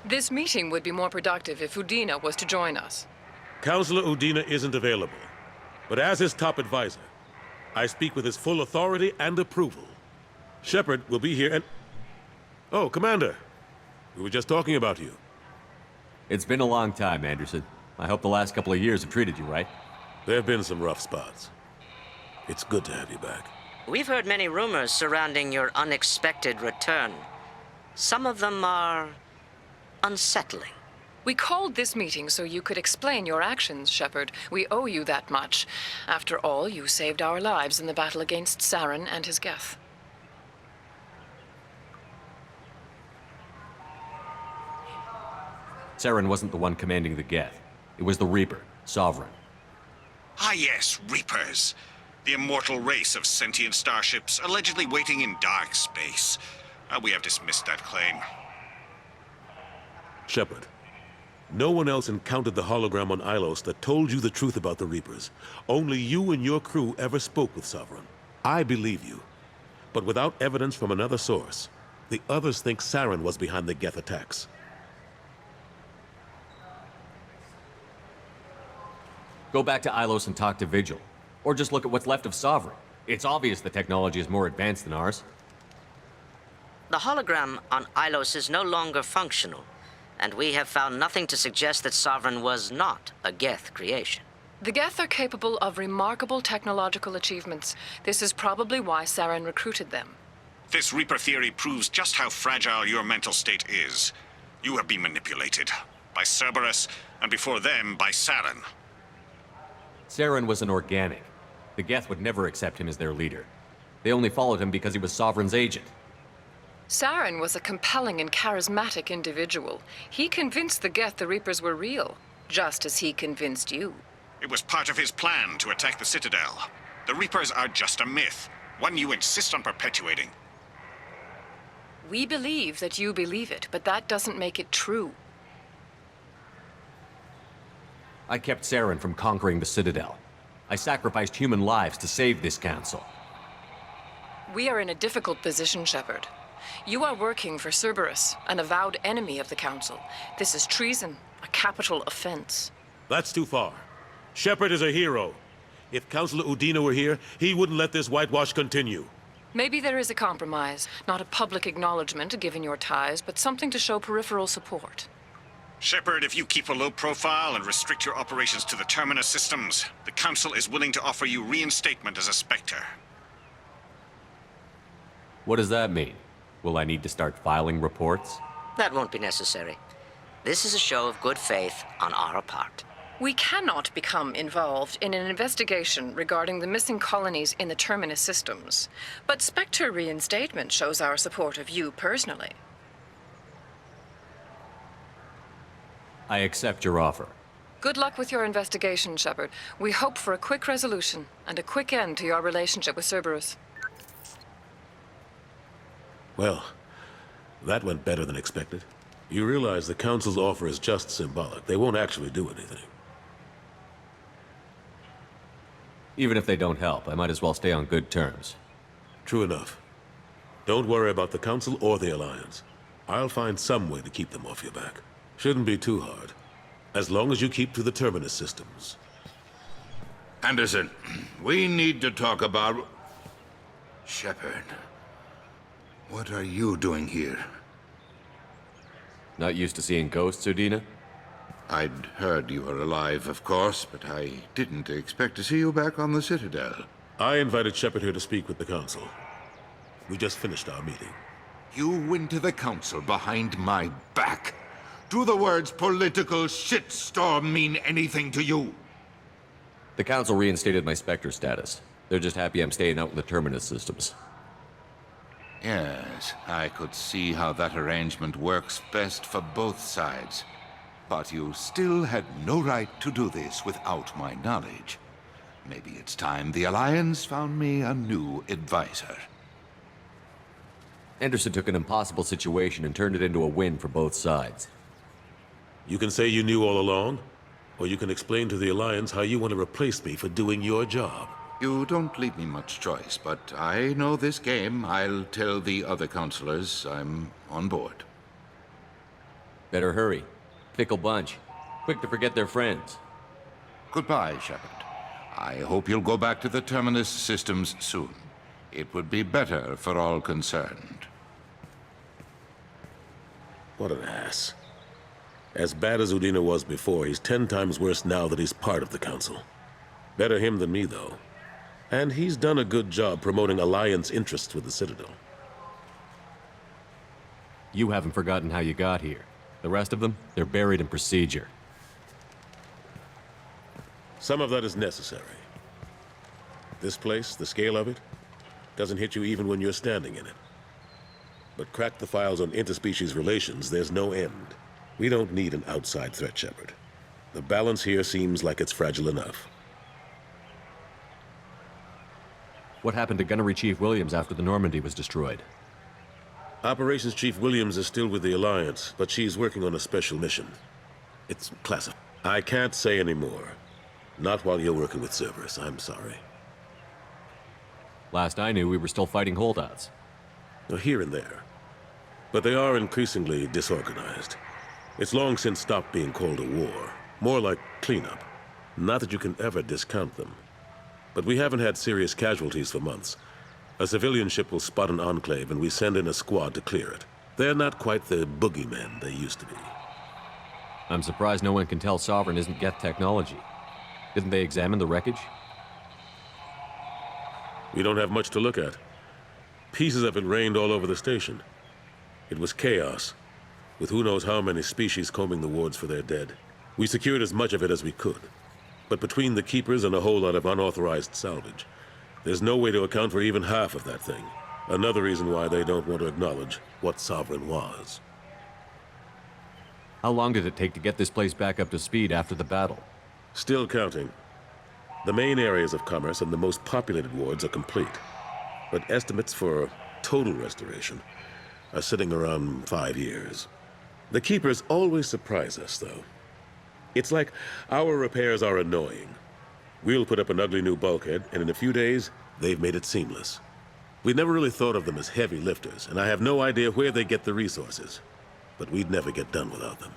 This meeting would be more productive if Udina was to join us. Counselor Udina isn't available, but as his top advisor, I speak with his full authority and approval. Shepard will be here and... Oh, Commander. We were just talking about you. It's been a long time, Anderson. I hope the last couple of years have treated you right. There have been some rough spots. It's good to have you back. We've heard many rumors surrounding your unexpected return. Some of them are unsettling. We called this meeting so you could explain your actions, Shepard. We owe you that much. After all, you saved our lives in the battle against Saren and his Geth. Saren wasn't the one commanding the Geth. It was the Reaper, Sovereign. Ah yes, Reapers. The immortal race of sentient starships allegedly waiting in dark space. We have dismissed that claim. Shepard, no one else encountered the hologram on Ilos that told you the truth about the Reapers. Only you and your crew ever spoke with Sovereign. I believe you. But without evidence from another source, the others think Saren was behind the Geth attacks. Go back to Ilos and talk to Vigil. Or just look at what's left of Sovereign. It's obvious the technology is more advanced than ours. The hologram on Ilos is no longer functional, and we have found nothing to suggest that Sovereign was not a Geth creation. The Geth are capable of remarkable technological achievements. This is probably why Saren recruited them. This Reaper theory proves just how fragile your mental state is. You have been manipulated. By Cerberus, and before them, by Saren. Saren was an organic. The Geth would never accept him as their leader. They only followed him because he was Sovereign's agent. Saren was a compelling and charismatic individual. He convinced the Geth the Reapers were real, just as he convinced you. It was part of his plan to attack the Citadel. The Reapers are just a myth, one you insist on perpetuating. We believe that you believe it, but that doesn't make it true. I kept Saren from conquering the Citadel. I sacrificed human lives to save this council. We are in a difficult position, Shepard. You are working for Cerberus, an avowed enemy of the Council. This is treason, a capital offense. That's too far. Shepard is a hero. If Counselor Udina were here, he wouldn't let this whitewash continue. Maybe there is a compromise. Not a public acknowledgement given your ties, but something to show peripheral support. Shepard, if you keep a low profile and restrict your operations to the Terminus systems, the Council is willing to offer you reinstatement as a Spectre. What does that mean? Will I need to start filing reports? That won't be necessary. This is a show of good faith on our part. We cannot become involved in an investigation regarding the missing colonies in the Terminus systems. But Spectre reinstatement shows our support of you personally. I accept your offer. Good luck with your investigation, Shepard. We hope for a quick resolution and a quick end to your relationship with Cerberus. Well, that went better than expected. You realize the Council's offer is just symbolic. They won't actually do anything. Even if they don't help, I might as well stay on good terms. True enough. Don't worry about the Council or the Alliance. I'll find some way to keep them off your back. Shouldn't be too hard. As long as you keep to the Terminus systems. Anderson, we need to talk about... Shepard. What are you doing here? Not used to seeing ghosts, Udina? I'd heard you were alive, of course, but I didn't expect to see you back on the Citadel. I invited Shepard here to speak with the Council. We just finished our meeting. You went to the Council behind my back. Do the words political shitstorm mean anything to you? The Council reinstated my Spectre status. They're just happy I'm staying out in the Terminus systems. Yes, I could see how that arrangement works best for both sides. But you still had no right to do this without my knowledge. Maybe it's time the Alliance found me a new advisor. Anderson took an impossible situation and turned it into a win for both sides. You can say you knew all along, or you can explain to the Alliance how you want to replace me for doing your job. You don't leave me much choice, but I know this game. I'll tell the other counselors I'm on board. Better hurry. Fickle bunch. Quick to forget their friends. Goodbye, Shepard. I hope you'll go back to the Terminus systems soon. It would be better for all concerned. What an ass. As bad as Udina was before, he's 10 times worse now that he's part of the Council. Better him than me, though. And he's done a good job promoting Alliance interests with the Citadel. You haven't forgotten how you got here. The rest of them, they're buried in procedure. Some of that is necessary. This place, the scale of it, doesn't hit you even when you're standing in it. But crack the files on interspecies relations, there's no end. We don't need an outside threat, Shepard. The balance here seems like it's fragile enough. What happened to Gunnery Chief Williams after the Normandy was destroyed? Operations Chief Williams is still with the Alliance, but she's working on a special mission. It's classified. I can't say any more. Not while you're working with Cerberus, I'm sorry. Last I knew, we were still fighting holdouts. Here and there. But they are increasingly disorganized. It's long since stopped being called a war. More like cleanup. Not that you can ever discount them. But we haven't had serious casualties for months. A civilian ship will spot an enclave and we send in a squad to clear it. They're not quite the boogeymen they used to be. I'm surprised no one can tell Sovereign isn't Geth technology. Didn't they examine the wreckage? We don't have much to look at. Pieces of it rained all over the station. It was chaos, with who knows how many species combing the wards for their dead. We secured as much of it as we could. But between the Keepers and a whole lot of unauthorized salvage, there's no way to account for even half of that thing. Another reason why they don't want to acknowledge what Sovereign was. How long did it take to get this place back up to speed after the battle? Still counting. The main areas of commerce and the most populated wards are complete. But estimates for total restoration are sitting around 5 years. The Keepers always surprise us, though. It's like our repairs are annoying. We'll put up an ugly new bulkhead, and in a few days, they've made it seamless. We never really thought of them as heavy lifters, and I have no idea where they get the resources. But we'd never get done without them.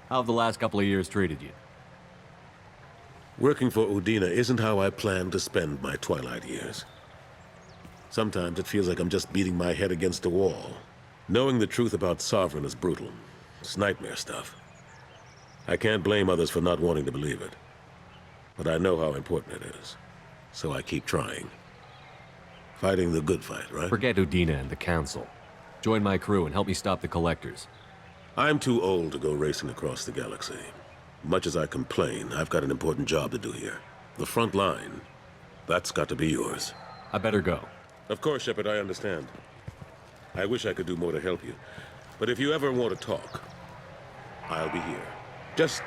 How have the last couple of years treated you? Working for Udina isn't how I planned to spend my twilight years. Sometimes it feels like I'm just beating my head against a wall. Knowing the truth about Sovereign is brutal. It's nightmare stuff. I can't blame others for not wanting to believe it. But I know how important it is. So I keep trying. Fighting the good fight, right? Forget Udina and the Council. Join my crew and help me stop the Collectors. I'm too old to go racing across the galaxy. Much as I complain, I've got an important job to do here. The front line. That's got to be yours. I better go. Of course, Shepard, I understand. I wish I could do more to help you. But if you ever want to talk, I'll be here. Just